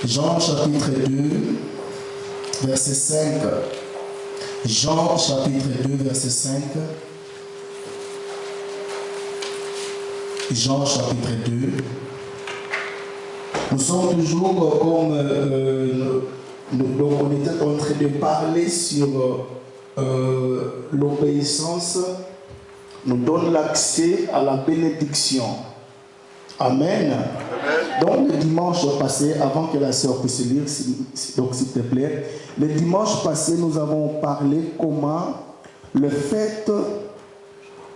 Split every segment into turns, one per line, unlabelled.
Jean chapitre 2, verset 5. Jean chapitre 2, verset 5. Jean chapitre 2. Nous sommes toujours comme on était en train de parler sur l'obéissance nous donne l'accès à la bénédiction. Amen. Donc le dimanche passé, avant que la sœur puisse lire, donc s'il te plaît, le dimanche passé, nous avons parlé comment le fait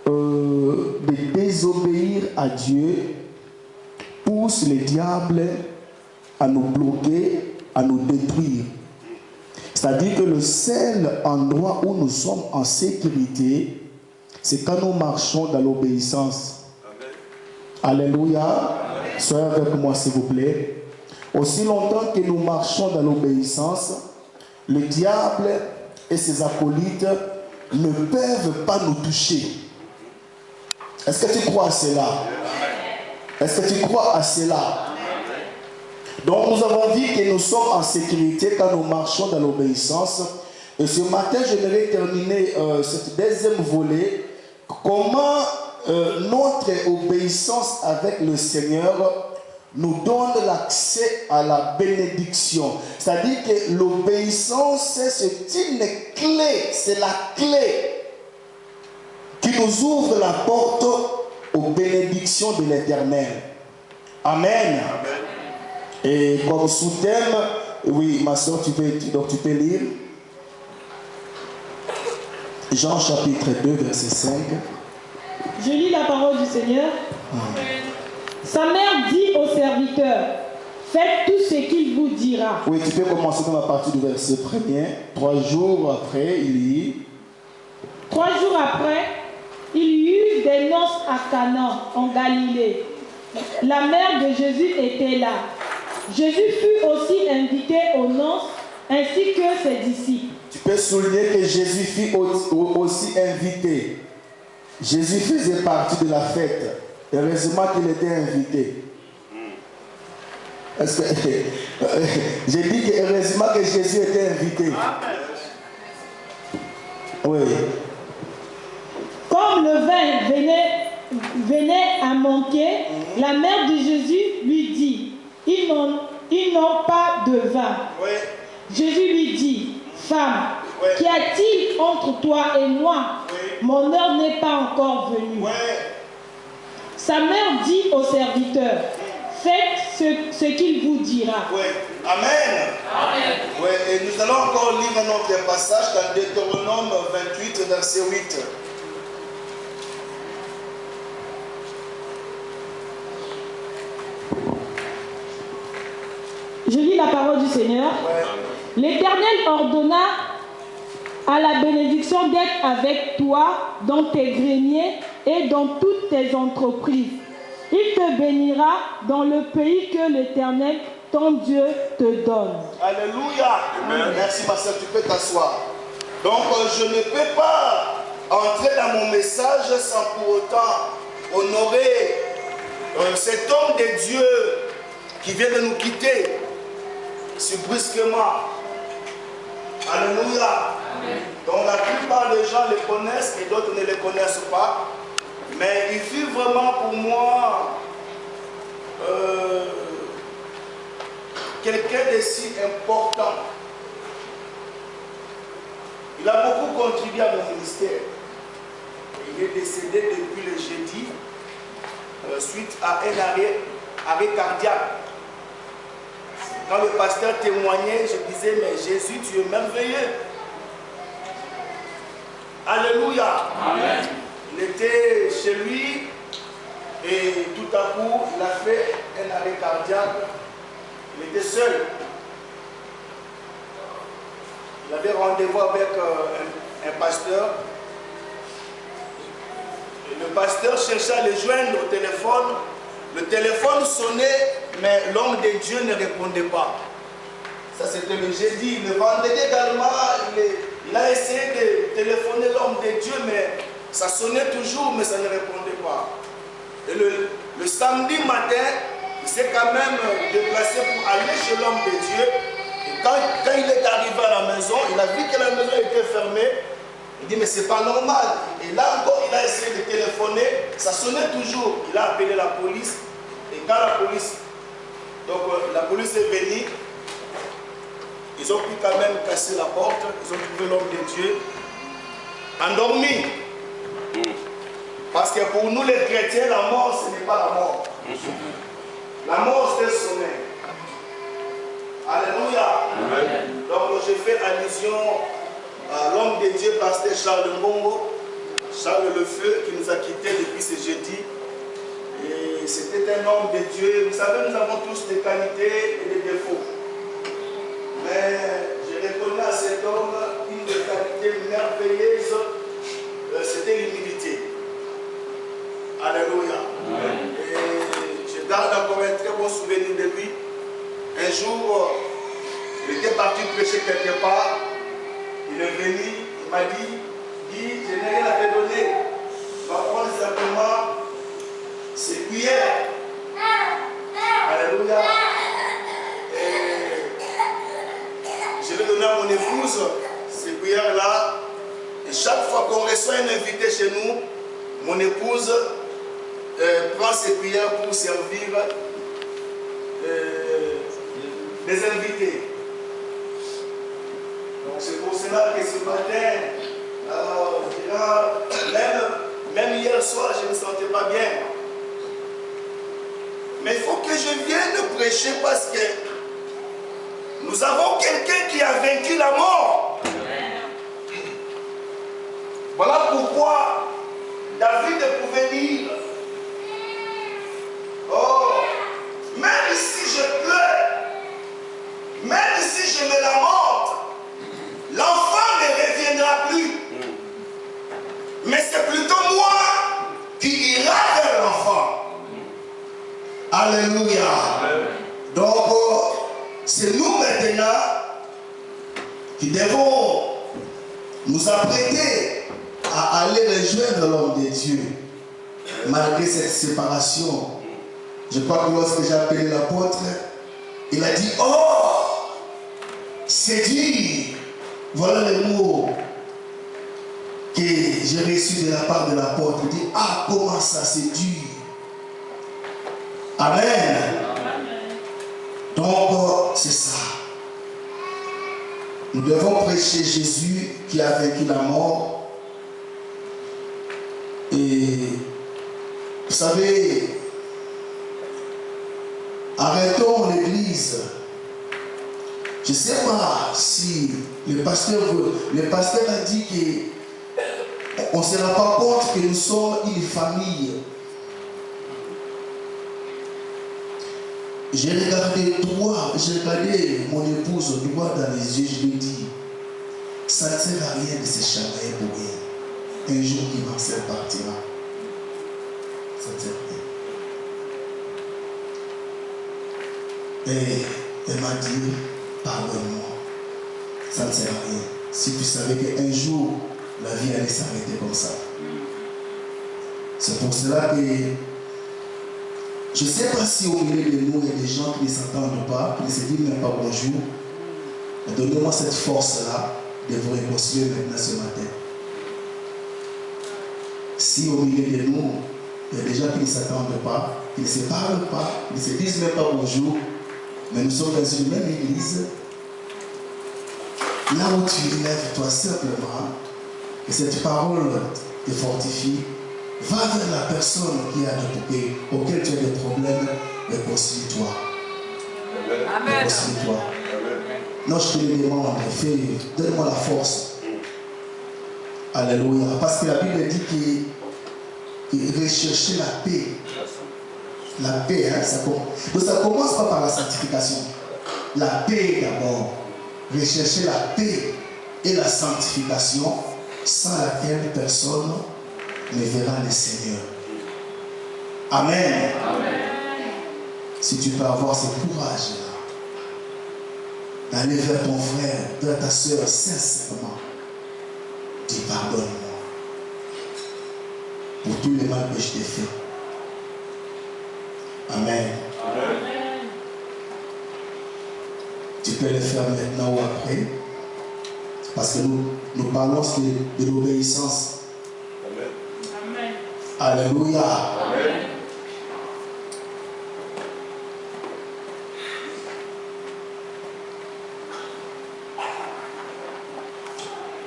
de désobéir à Dieu pousse le diable à nous bloquer, à nous détruire. C'est-à-dire que le seul endroit où nous sommes en sécurité, c'est quand nous marchons dans l'obéissance. Alléluia. Amen. Soyez avec moi s'il vous plaît. Aussi longtemps que nous marchons dans l'obéissance, le diable et ses acolytes ne peuvent pas nous toucher. Est-ce que tu crois à cela? Est-ce que tu crois à cela? Donc nous avons dit que nous sommes en sécurité quand nous marchons dans l'obéissance. Et ce matin, j'aimerais terminer cette deuxième volet. Comment notre obéissance avec le Seigneur nous donne l'accès à la bénédiction. C'est-à-dire que l'obéissance, c'est une clé, c'est la clé qui nous ouvre la porte aux bénédictions de l'Éternel. Amen. Amen. Et comme sous-thème, oui, ma soeur, tu peux lire Jean chapitre 2, verset 5.
Je lis la parole du Seigneur. Amen. Sa mère dit au serviteur, faites tout ce qu'il vous dira.
Oui, tu peux commencer dans la partie du verset 1er. 3 jours après, il lit.
3 jours après, il y eut des noces à Canaan, en Galilée. La mère de Jésus était là. Jésus fut aussi invité aux noces, ainsi que ses disciples.
Tu peux souligner que Jésus fut aussi invité. Jésus faisait partie de la fête. Heureusement qu'il était invité. Est-ce que j'ai dit que heureusement que Jésus était invité. Oui.
Comme le vin venait à manquer, la mère de Jésus lui dit, ils n'ont pas de vin.
Oui.
Jésus lui dit, femme, oui, qu'y a-t-il entre toi et moi? Oui. Mon heure n'est pas encore venue. Oui. Sa mère dit au serviteur, faites ce qu'il vous dira.
Oui. Amen. Amen. Oui. Et nous allons encore lire notre passage dans Deutéronome 28, verset 8.
Je lis la parole du Seigneur. Ouais. L'Éternel ordonna à la bénédiction d'être avec toi dans tes greniers et dans toutes tes entreprises. Il te bénira dans le pays que l'Éternel, ton Dieu, te donne.
Alléluia. Amen. Merci ma soeur, tu peux t'asseoir. Donc je ne peux pas entrer dans mon message sans pour autant honorer cet homme de Dieu qui vient de nous quitter si brusquement. Alléluia. Amen. Donc la plupart des gens les connaissent et d'autres ne les connaissent pas. Mais il fut vraiment pour moi quelqu'un de si important. Il a beaucoup contribué à mon ministère. Il est décédé depuis le jeudi suite à un arrêt cardiaque. Quand le pasteur témoignait, je disais, mais Jésus, tu es merveilleux. Alléluia. Amen. Il était chez lui et tout à coup, il a fait un arrêt cardiaque. Il était seul. Il avait rendez-vous avec un pasteur. Et le pasteur cherchait à le joindre au téléphone. Le téléphone sonnait, mais l'homme de Dieu ne répondait pas. Ça, c'était le jeudi. Le vendredi également, il a essayé de téléphoner l'homme de Dieu, mais ça sonnait toujours, mais ça ne répondait pas. Et le samedi matin,
il s'est quand même déplacé pour aller chez l'homme de Dieu. Et quand il est arrivé à la maison, il a vu que la maison était fermée. Il dit, mais c'est pas normal. Et là encore, il a essayé de téléphoner. Ça sonnait toujours. Il a appelé la police. Et quand la police est venue, ils ont pu quand même casser la porte. Ils ont trouvé l'homme de Dieu endormi. Parce que pour nous les chrétiens, la mort, ce n'est pas la mort. La mort, c'est le sommeil. Alléluia. Amen. Donc, je fais allusion à l'homme de Dieu, pasteur Charles Mbongo, Charles Le Feu, qui nous a quittés depuis ce jeudi. Et c'était un homme de Dieu. Vous savez, nous avons tous des qualités et des défauts. Mais je reconnais à cet homme une des qualités merveilleuses, c'était l'humilité. Alléluia. Amen. Et je garde encore un très bon souvenir de lui. Un jour, il était parti prêcher quelque part. Il est venu, il m'a dit, je n'ai rien à te donner. Tu vas prendre simplement ces cuillères. Alléluia. Et je vais donner à mon épouse ces cuillères-là. Et chaque fois qu'on reçoit un invité chez nous, mon épouse prend ses cuillères pour servir des invités. Donc c'est pour cela que ce matin, même hier soir, je ne me sentais pas bien. Mais il faut que je vienne prêcher parce que nous avons quelqu'un qui a vaincu la mort. Voilà pourquoi David pouvait dire, oh, même si je pleure, même si je me lamente, l'enfant ne reviendra plus. Mais c'est plutôt moi qui ira vers l'enfant. Alléluia. Donc, c'est nous maintenant qui devons nous apprêter à aller rejoindre l'homme de Dieu. Malgré cette séparation, je crois que lorsque j'ai appelé l'apôtre, il a dit, oh, c'est dit, voilà les mots que j'ai reçus de la part de l'apôtre. Il dit, ah, comment ça c'est dur. Amen. Donc, c'est ça. Nous devons prêcher Jésus qui a vaincu la mort. Et vous savez, arrêtons l'église. Je ne sais pas si le pasteur a dit qu'on ne se rend pas compte que nous sommes une famille. J'ai regardé mon épouse droit dans les yeux, je lui ai dit, ça ne sert à rien de se chamailler pour rien. Un jour qui Marcel partira, ça ne sert à rien. Et elle m'a dit, pardonne-moi, ça ne sert à rien. Si tu savais qu'un jour, la vie allait s'arrêter comme ça. C'est pour cela que je ne sais pas si au milieu de nous, il y a des gens qui ne s'entendent pas, qui ne se disent même pas bonjour. Mais donnez-moi cette force-là de vous réconcilier maintenant ce matin. Si au milieu de nous, il y a des gens qui ne s'attendent pas, qui ne se parlent pas, qui ne se disent même pas bonjour, mais nous sommes dans une même église, là où tu élèves toi simplement, et cette parole te fortifie, va vers la personne qui a auquel tu as des problèmes, réconcilie-toi.
Amen.
Réconcilie-toi. Non, je te le demande, donne-moi la force. Alléluia. Parce que la Bible dit qu'il recherchait la paix. La paix, hein, donc ça commence pas par la sanctification. La paix d'abord. Rechercher la paix et la sanctification, sans laquelle personne ne verra le Seigneur. Amen. Amen. Si tu peux avoir ce courage-là, d'aller vers ton frère, vers ta soeur, sincèrement, dis pardonne-moi pour tous les mal que je t'ai fait. Amen. Amen.
Tu peux le faire maintenant ou après. Parce que nous parlons de l'obéissance.
Amen.
Alléluia.
Amen.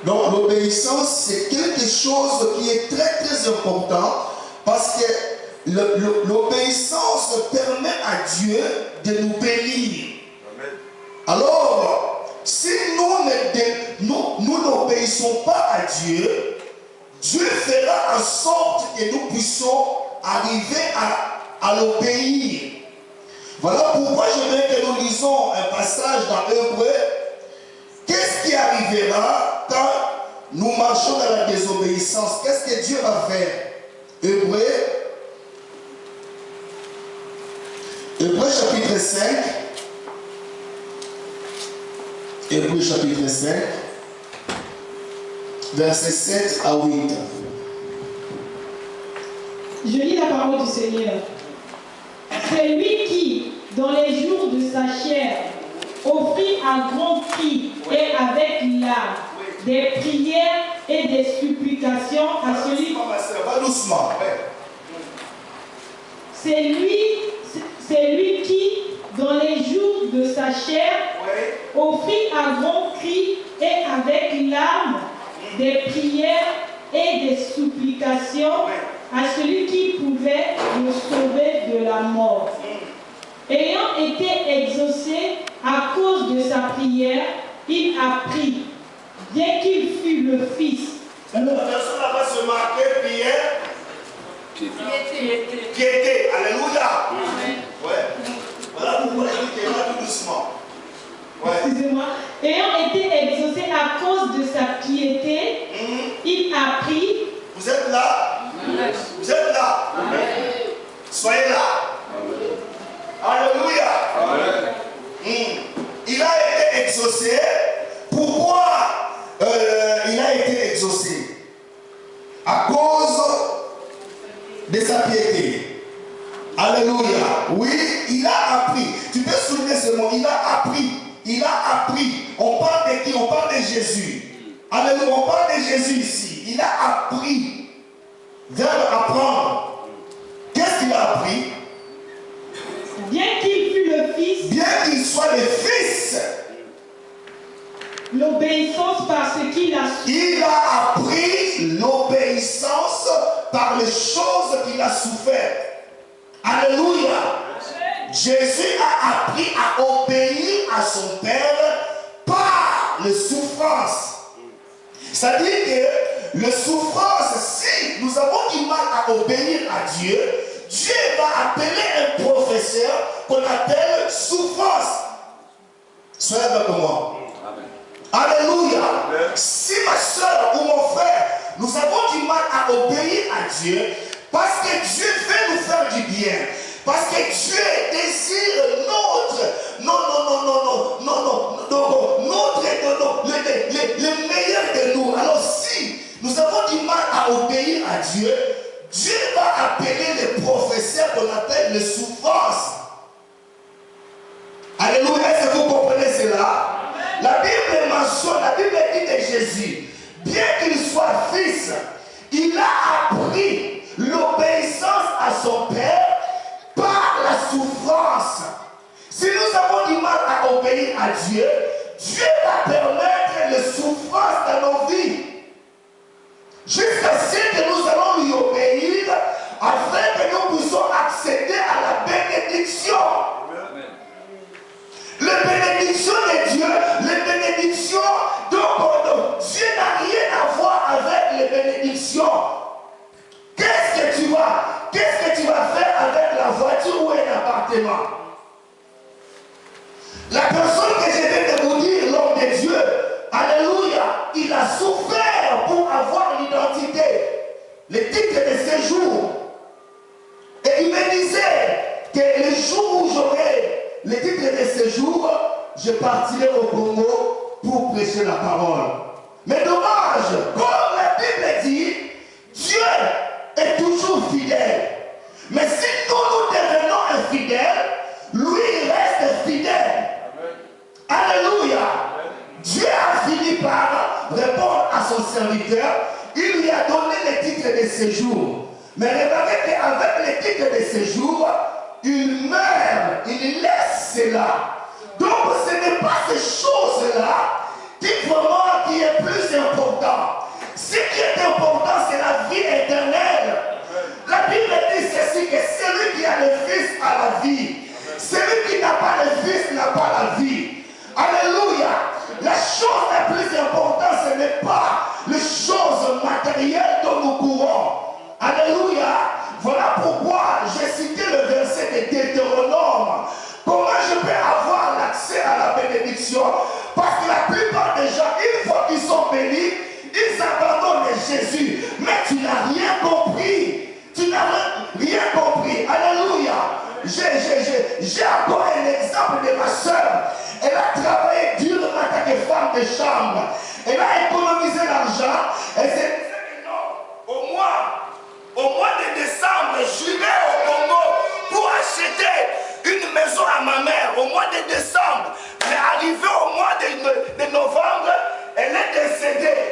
Donc l'obéissance, c'est quelque chose qui est très très important parce que l'obéissance permet à Dieu de nous bénir.
Amen.
Alors, si nous n'obéissons pas à Dieu, Dieu fera en sorte que nous puissions arriver à l'obéir. Voilà pourquoi je veux que nous lisons un passage dans Hébreu. Qu'est-ce qui arrivera quand nous marchons dans la désobéissance? Qu'est-ce que Dieu va faire? Hébreu chapitre 5. Hébreu chapitre 5, versets 7 à 8.
Je lis la parole du Seigneur. C'est lui qui, dans les jours de sa chair, offrit un grand cri et avec larmes des prières et des supplications à celui.
Va doucement.
C'est lui qui, dans les jours de sa chair, offrit un grand cri et avec larmes des prières et des supplications à celui qui pouvait le sauver de la mort. Ayant été exaucé à cause de sa prière, il a pris, bien qu'il fût le Fils.
La personne là-bas se marquait prière. Piété. Alléluia. Ouais. Voilà pourquoi il dit qu'il va tout doucement. Ouais.
Excusez-moi. Ayant été exaucé à cause de sa piété, il a pris.
Vous êtes là? Vous êtes là? Soyez là. Alléluia. Il a été exaucé. Pourquoi il a été exaucé? À cause de sa piété. Alléluia. Oui, il a appris. Tu peux souligner ce mot. Il a appris. Il a appris. On parle de qui? On parle de Jésus. Alléluia. On parle de Jésus ici. Il a appris. Verbe apprendre. Qu'est-ce qu'il a appris?
Bien qu'il fût le Fils.
Bien qu'il soit le Fils.
L'obéissance par ce qu'il a su.
Il a appris l'obéissance par les choses qu'il a souffert. Alléluia. Jésus a appris à obéir à son Père par les souffrances. C'est-à-dire que les souffrances, si nous avons du mal à obéir à Dieu, Dieu va appeler un professeur qu'on appelle souffrance. Soyez avec moi. Alléluia. Si ma soeur ou mon frère, nous avons du mal à obéir à Dieu, parce que Dieu veut nous faire du bien, parce que Dieu désire le meilleur de nous. Alors si nous avons du mal à obéir à Dieu, Dieu va appeler les professeurs qu'on appelle les souffrances. Alléluia. Est-ce que vous comprenez cela? La Bible mentionne, la Bible dit de Jésus, bien qu'il soit fils, il a appris l'obéissance à son Père par la souffrance. Si nous avons du mal à obéir à Dieu, Dieu va permettre les souffrances dans nos vies. Jusqu'à ce que nous allons lui obéir, afin que nous puissions accéder à la bénédiction. Les bénédictions de Dieu, les bénédictions de Dieu n'a rien à voir avec les bénédictions. Qu'est-ce que tu vas faire avec la voiture ou un appartement? La personne que je viens de vous dire, l'homme de Dieu, alléluia, il a souffert pour avoir l'identité, le titre de séjour. Et il me disait que le jour où j'aurai le titre de séjour, je partirai au Congo pour prêcher la parole. Mais dommage, comme la Bible dit, Dieu est toujours fidèle. Mais si nous devenons infidèles, lui il reste fidèle. Alléluia. son serviteur, il lui a donné les titres de séjour. Mais remarquez qu'avec les titres de séjour, il meurt, il laisse cela. Donc ce n'est pas ces choses-là qui est plus important. Ce qui est important, c'est la vie éternelle. La Bible dit ceci, que celui qui a le Fils a la vie. Celui qui n'a pas le Fils n'a pas la vie. Alléluia. La chose la plus importante, ce n'est pas les choses matérielles dont nous courons. Alléluia. Voilà pourquoi j'ai cité le verset de Deutéronome. Comment je peux avoir l'accès à la bénédiction? Parce que la plupart des gens, une fois qu'ils sont bénis, ils abandonnent Jésus. Mais tu n'as rien compris. Tu n'as rien compris. Alléluia. J'ai encore un exemple de ma soeur. Elle a travaillé durement en tant que femme de chambre. Elle a économisé l'argent. Elle s'est dit que non, au mois de décembre, je vais au Congo pour acheter une maison à ma mère. Au mois de décembre. Mais arrivé au mois de novembre, elle est décédée.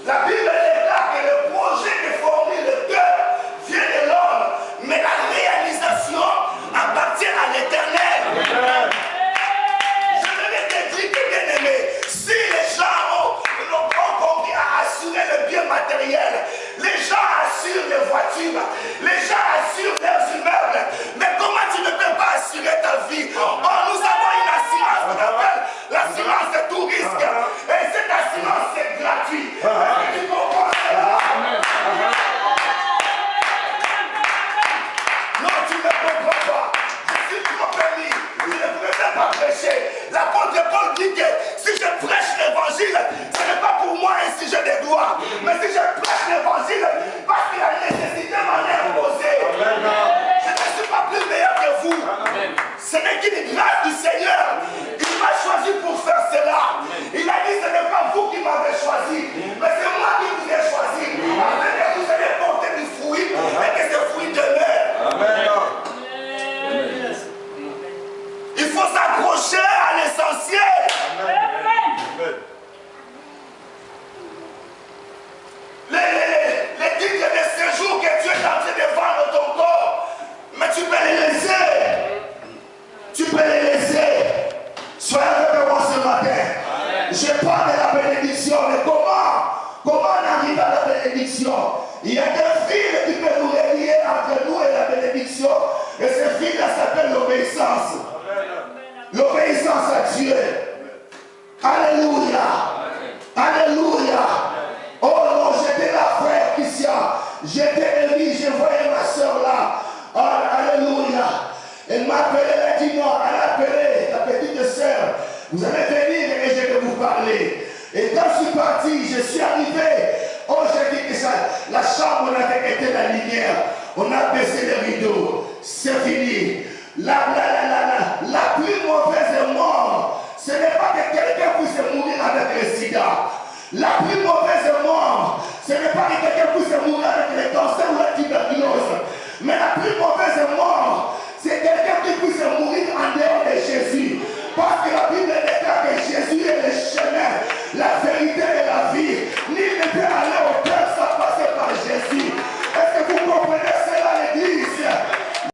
La Bible déclare que le projet de former le cœur vient de l'homme, mais la réalisation appartient à l'Éternel. Je voudrais te dire que, bien aimé, si les gens ont compris à assurer le bien matériel, les gens assurent les voitures, les gens assurent leurs immeubles, mais comment tu ne peux pas assurer ta vie? Oh, nous avons une assurance qu'on appelle l'assurance de tout risque, et cette assurance c'est gratuit. Tu comprends cela? Non, tu ne comprends pas. Je suis trop béni. Je ne pouvais même pas prêcher. L'apôtre Paul dit que si je prêche l'évangile, ce n'est pas pour moi un sujet de gloire. Mais si je prêche l'évangile, parce que la nécessité m'en est imposée. Je ne suis pas plus meilleur que vous. Ce n'est qu'une grâce du Seigneur. Il m'a choisi pour faire cela. Il a dit ce n'est pas vous qui m'avez choisi, mais c'est moi qui vous ai choisi. Afin que vous allez porter du fruit et que ce fruit demeure. Amen. Il faut s'accrocher à l'essentiel. Les titres de séjour que tu es en train de vendre ton corps, mais tu peux les laisser. Tu peux les laisser. Soyez avec moi ce matin. Je parle de la bénédiction. Mais comment on arrive à la bénédiction? Il y a des fils qui peuvent nous relier entre nous et la bénédiction. Et ce fil-là s'appelle l'obéissance. L'obéissance à Dieu. Alléluia. Alléluia. Oh non, j'étais là, frère Christian. J'étais élu, je voyais ma soeur là. Oh, alléluia. Elle m'a appelé, elle a dit non, elle a appelé ta petite soeur. Vous allez venir et je vais vous parler. Et quand je suis parti, je suis arrivé. Oh, j'ai dit que ça, la chambre avait été la lumière. On a baissé les rideaux. C'est fini. La plus mauvaise mort, ce n'est pas que quelqu'un puisse mourir avec le sida. La plus mauvaise mort, ce n'est pas que quelqu'un puisse mourir avec le cancer ou la tuberculose. Mais la plus mauvaise mort,